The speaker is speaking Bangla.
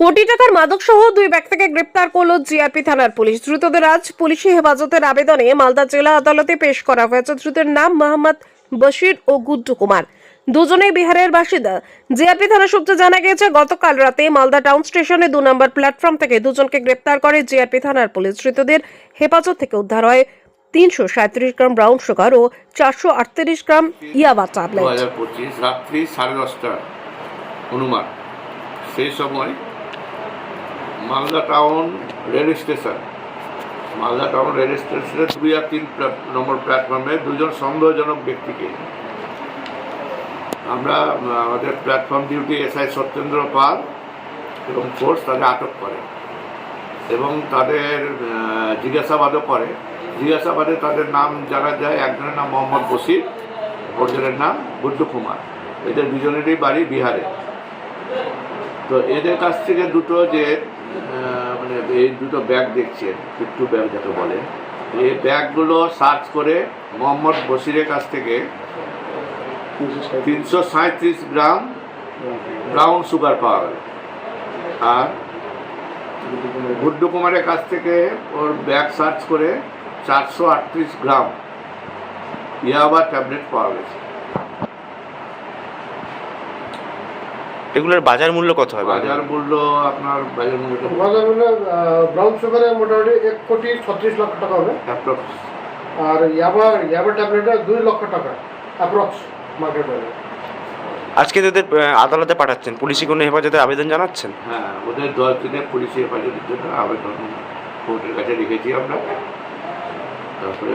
কোটি টাকার মাদক সহ দুই ব্যক্তিকে গ্রেপ্তার করলো জিআরপি থানার পুলিশ। ধৃতদের আজ পুলিশি হেফাজতের আবেদনে মালদা জেলা আদালতে পেশ করা হয়েছে। ধৃতের নাম মোহাম্মদ বশির ও গুড্ডু কুমার, দুজনেই বিহারের বাসিন্দা। জিআরপি থানা সূত্রে জানা গিয়েছে, গতকাল রাতে মালদা টাউন স্টেশনে 2 নম্বর প্ল্যাটফর্ম থেকে দুজনকে গ্রেপ্তার করে জিআরপি থানার পুলিশ। ধৃতদের হেফাজত থেকে উদ্ধার হয় 337 গ্রাম ব্রাউন সুগার ও 438 গ্রাম ইয়াবা ট্যাবলেট। 2025 রাত্রি 10:30 অনুমান। সেই সময় মালদা টাউন রেল স্টেশনের 2 আর 3 নম্বর প্ল্যাটফর্মে দুজন সন্দেহজনক ব্যক্তিকে আমরা আমাদের প্ল্যাটফর্ম ডিউটি এসআই সত্যেন্দ্র পাল এবং ফোর্স তাদের আটক করে এবং তাদের জিজ্ঞাসাবাদে তাদের নাম জানা যায়। একজনের নাম মোহাম্মদ বশির, অপরজনের নাম গুড্ডু কুমার। এদের দুজনেরই বাড়ি বিহারে। তো এদের কাছ থেকে এই দুটো ব্যাগ দেখছেন, পিট্টু ব্যাগ যাকে বলে, এই ব্যাগগুলো সার্চ করে মোহাম্মদ বশিরের কাছ থেকে 337 গ্রাম ব্রাউন সুগার পাওয়া গেল। আর গুড্ডু কুমারের কাছ থেকে ওর ব্যাগ সার্চ করে 438 গ্রাম ইয়াবা ট্যাবলেট পাওয়া গেছে। এগুলোর বাজার মূল্য কত হবে? বাজার মূল্য ব্রাউন সুগারে মোটামুটি 1,36 লক্ষ টাকা হবে অ্যাপ্রক্স। আর ইয়াবা ট্যাবলেটে 2 লক্ষ টাকা অ্যাপ্রক্স মার্কেট ভ্যালু। আজকে তোদের আদালতে পাঠাচ্ছেন, পুলিশি কোনো হেফাজতে আবেদন জানাচ্ছেন? হ্যাঁ, ওদের 10 দিনের পুলিশি হেফাজতের জন্য আবেদন কোর্টের কাছে রেখেছি আমরা। তারপরে